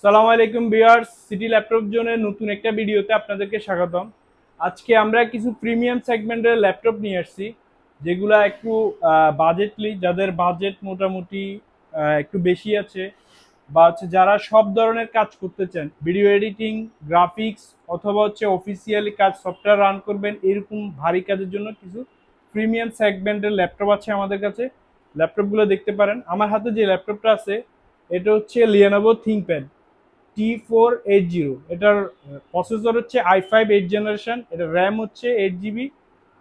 সালামু আলাইকুম viewers, city laptop জোনের নতুন একটা ভিডিওতে আপনাদেরকে স্বাগতম। আজকে আমরা কিছু প্রিমিয়াম সেগমেন্টের ল্যাপটপ নিয়ে আসছি, যেগুলা একটু বাজেটলি, যাদের বাজেট মোটামুটি একটু বেশি আছে, বা হচ্ছে যারা সব ধরনের কাজ করতে চান, ভিডিও এডিটিং, গ্রাফিক্স অথবা হচ্ছে অফিসিয়ালি কাজ, সফটওয়্যার রান করবেন, এরকম ভারী কাজের জন্য কিছু প্রিমিয়াম সেগমেন্টের ল্যাপটপ আছে আমাদের কাছে। ল্যাপটপগুলো দেখতে পারেন। আমার হাতে যে ল্যাপটপটা আছে এটা হচ্ছে লিনোভো থিংকপ্যাড T480। এটার প্রসেসর হচ্ছে i5 8 জেনারেশন, এটা র্যাম হচ্ছে 8 GB,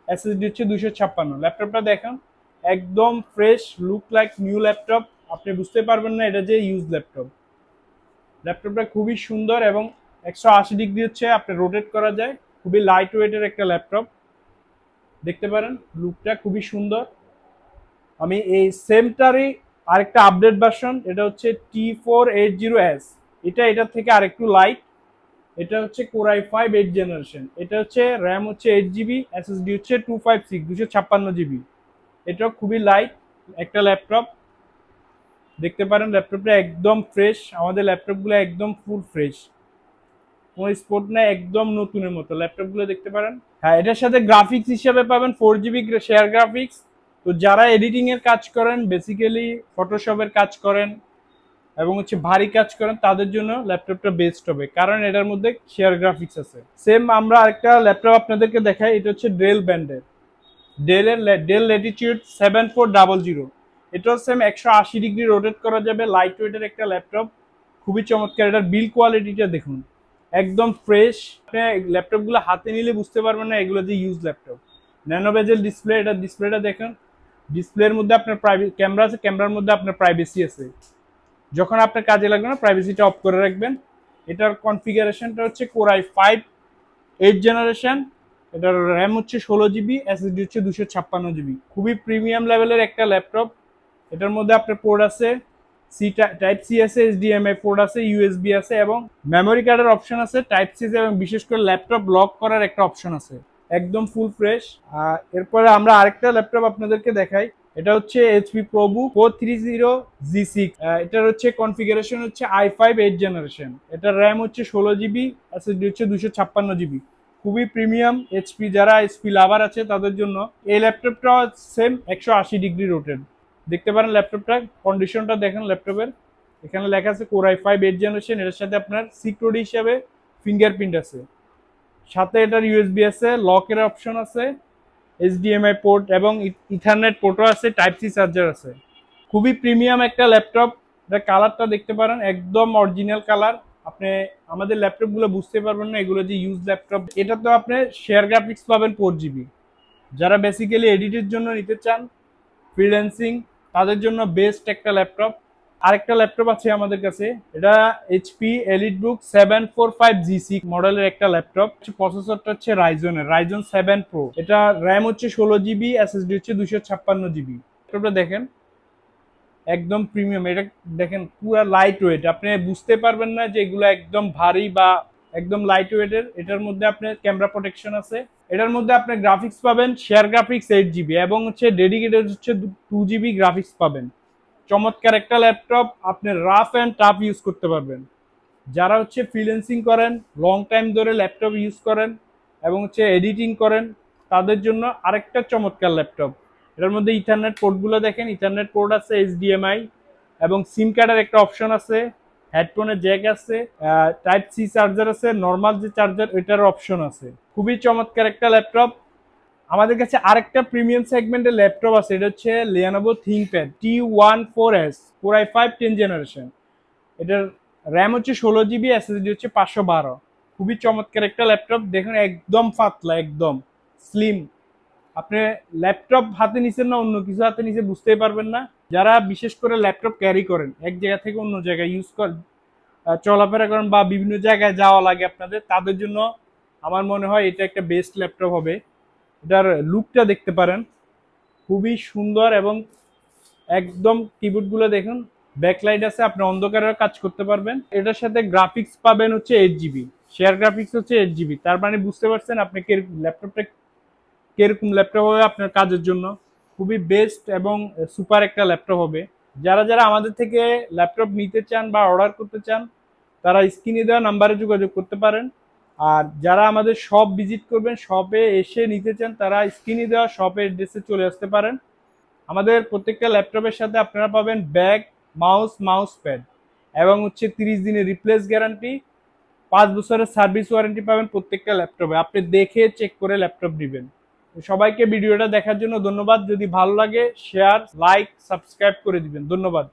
এসএসডি হচ্ছে 256। ল্যাপটপটা দেখেন, একদম fresh, look like new laptop. আপনি বুঝতে পারবেন না এটা যে ইউজ ল্যাপটপ। ল্যাপটপটা খুবই সুন্দর এবং 180 ডিগ্রি হচ্ছে আপনি রোটেট করা যায়। খুবই লাইট ওয়েটের একটা ল্যাপটপ, দেখতে পারেন লুকটা খুবই সুন্দর। আমি এই সেমটারই আরেকটা আপডেট ভার্সন, এটা হচ্ছে T480S। এটার থেকে আরেকটু লাইট। এটা হচ্ছে কোর i5 8 জেনারেশন, এটা হচ্ছে র্যাম হচ্ছে 8 GB, এসএসডি হচ্ছে 256 এটাও খুবই লাইট একটা ল্যাপটপ। দেখতে পারেন ল্যাপটপটা একদম ফ্রেশ, আমাদের ল্যাপটপগুলো একদম ফুল ফ্রেশ, কোনো স্পোর্ট নাই, একদম নতুনের মতো ল্যাপটপগুলো দেখতে পারেন। হ্যাঁ, এটার সাথে গ্রাফিক্স হিসাবে পাবেন 4 GB শেয়ার গ্রাফিক্স। তো যারা এডিটিং এর কাজ করেন, বেসিক্যালি ফটোশপের কাজ করেন এবং হচ্ছে ভারী কাজ করেন, তাদের জন্য ল্যাপটপটা বেস্ট হবে, কারণ এটার মধ্যে শেয়ার গ্রাফিক্স আছে। সেম আমরা আরেকটা ল্যাপটপ আপনাদেরকে দেখাই, এটা হচ্ছে ডেল ব্র্যান্ডের, ডেল ল্যাটিটিউড 7400। এটাও সেম 180 ডিগ্রি রোটেট করা যাবে, লাইট ওয়েটের একটা ল্যাপটপ, খুবই চমৎকার। এটার বিল্ড কোয়ালিটিটা দেখুন, একদম ফ্রেশ। আপনি ল্যাপটপগুলো হাতে নিলে বুঝতে পারবেন না এগুলো যে ইউজ ল্যাপটপ। ন্যানো বেজেল ডিসপ্লে, এটার ডিসপ্লেটা দেখেন, ডিসপ্লের মধ্যে আপনার প্রাইভেট ক্যামেরা আছে, ক্যামেরার মধ্যে আপনার প্রাইভেসি আছে, যখন আপনার কাজে লাগবে না প্রাইভেসিটা অফ করে রাখবেন। এটার কনফিগারেশনটা হচ্ছে কোর i5 8 জেনারেশন, এটার র্যাম হচ্ছে 16 GB, এসএসডি হচ্ছে 256 GB। খুবই প্রিমিয়াম লেভেলের একটা ল্যাপটপ। এটার মধ্যে আপনার পোর্ট আছে, সি টাইপ সি আছে, এইচডিএমআই পোর্ট আছে, ইউএসবি আছে এবং মেমোরি কার্ডের অপশন আছে, টাইপ সি এবং বিশেষ করে ল্যাপটপ লক করার একটা অপশন আছে। একদম ফুল ফ্রেশ। এরপরে আমরা আরেকটা ল্যাপটপ আপনাদেরকে দেখাই, এটা হচ্ছে এইচপি প্রোবুক 430G6। এটার হচ্ছে কনফিগারেশন হচ্ছে i5 8 জেনারেশন, এটার র্যাম হচ্ছে 16 GB, এসএসডি হচ্ছে 256 GB। খুবই প্রিমিয়াম, এইচপি যারা এইচপি লাভার আছে তাদের জন্য এই ল্যাপটপটা সেম 180 ডিগ্রি রোটেট। দেখতে পারেন ল্যাপটপটা কন্ডিশনটা দেখেন ল্যাপটপের, এখানে লেখা আছে কোর i5 8 জেনারেশন। এটার সাথে আপনার সিকিউরিটি হিসাবে ফিঙ্গারপ্রিন্ট আছে, সাথে এটার ইউএসবি আছে, লকের অপশন আছে, এইচডিএমআই পোর্ট এবং ইথারনেট পোর্টও আছে, টাইপ সি চার্জার আছে। খুবই প্রিমিয়াম একটা ল্যাপটপ। এটা কালারটা দেখতে পারেন, একদম অরিজিনাল কালার। আপনি আমাদের ল্যাপটপগুলো বুঝতে পারবেন না এগুলো যে ইউজ ল্যাপটপ। এটা তো আপনি শেয়ার গ্রাফিক্স পাবেন 4 GB। যারা বেসিক্যালি এডিটের জন্য নিতে চান, ফ্রিল্যান্সিং, তাদের জন্য বেস্ট একটা ল্যাপটপ। আরেকটা ল্যাপটপ আছে আমাদের কাছে, এটা এইচপি এলিটবুক 745G6 মডেলের একটা ল্যাপটপ। প্রসেসরটা হচ্ছে রাইজন 7 প্রো। এটা র্যাম হচ্ছে 16 GB, এসএসডি হচ্ছে 256 GB। ল্যাপটপটা দেখেন, একদম প্রিমিয়াম। এটা দেখেন পুরো লাইট ওয়েট, আপনি বুঝতে পারবেন না যে এগুলো একদম ভারী বা একদম লাইট ওয়েটের। এটার মধ্যে আপনার ক্যামেরা প্রোটেকশন আছে। এটার মধ্যে আপনি গ্রাফিক্স পাবেন শেয়ার গ্রাফিক্স 8 GB এবং হচ্ছে ডেডিকেটেড হচ্ছে 2 GB গ্রাফিক্স পাবেন। চমৎকার একটা ল্যাপটপ, আপনি রাফ অ্যান্ড টাফ ইউজ করতে পারবেন। যারা হচ্ছে ফ্রিল্যান্সিং করেন, লং টাইম ধরে ল্যাপটপ ইউজ করেন এবং হচ্ছে এডিটিং করেন, তাদের জন্য আরেকটা চমৎকার ল্যাপটপ। এটার মধ্যে ইথারনেট পোর্টগুলো দেখেন, ইথারনেট পোর্ট আছে, এইচডিএমআই এবং সিম কার্ডের একটা অপশন আছে, হেডফোনের জ্যাক আছে, টাইপ সি চার্জার আছে, নর্মাল যে চার্জার ওইটার অপশন আছে। খুবই চমৎকার একটা ল্যাপটপ। আমাদের কাছে আরেকটা প্রিমিয়াম সেগমেন্টের ল্যাপটপ আছে, এটা হচ্ছে Lenovo ThinkPad T14S core i5 10 generation. এটার র্যাম হচ্ছে 16 GB, এসএসডি হচ্ছে 512। খুবই চমৎকার একটা ল্যাপটপ। দেখুন একদম পাতলা, একদম স্লিম। আপনি ল্যাপটপ হাতে নিছেন না অন্য কিছু হাতে নিচে বুঝতেই পারবেন না। যারা বিশেষ করে ল্যাপটপ ক্যারি করেন, এক জায়গা থেকে অন্য জায়গায় ইউজ করেন, চলাফেরা করেন বা বিভিন্ন জায়গায় যাওয়া লাগে আপনাদের, তাদের জন্য আমার মনে হয় এটা একটা বেস্ট ল্যাপটপ হবে। এটার লুকটা দেখতে পারেন, খুবই সুন্দর এবং একদম কিবোর্ডগুলো দেখুন, ব্যাকলাইট আছে, আপনি অন্ধকারেও কাজ করতে পারবেন। এটার সাথে গ্রাফিক্স পাবেন হচ্ছে 8 GB, শেয়ার গ্রাফিক্স হচ্ছে 8 GB। তার মানে বুঝতে পারছেন আপনি ল্যাপটপটা কিরকম ল্যাপটপ হবে আপনার কাজের জন্য। খুবই বেস্ট এবং সুপার একটা ল্যাপটপ হবে। যারা যারা আমাদের থেকে ল্যাপটপ নিতে চান বা অর্ডার করতে চান, তারা স্ক্রিনে দেওয়া নাম্বারে যোগাযোগ করতে পারেন। আর যারা আমাদের শপ ভিজিট করবেন, শপে এসে নিতে চান, তারা স্ক্রিনে দেওয়া শপের অ্যাড্রেসে চলে আসতে পারেন। আমাদের প্রত্যেকটা ল্যাপটপের সাথে আপনারা পাবেন ব্যাগ, মাউস প্যাড এবং 30 দিনের রিপ্লেস গ্যারান্টি, 5 বছরের সার্ভিস ওয়ারেন্টি পাবেন প্রত্যেকটা ল্যাপটপে। আপনি দেখে চেক করে ল্যাপটপ নেবেন। সবাইকে ভিডিওটা দেখার জন্য ধন্যবাদ। যদি ভালো লাগে শেয়ার, লাইক, সাবস্ক্রাইব করে দিবেন। ধন্যবাদ।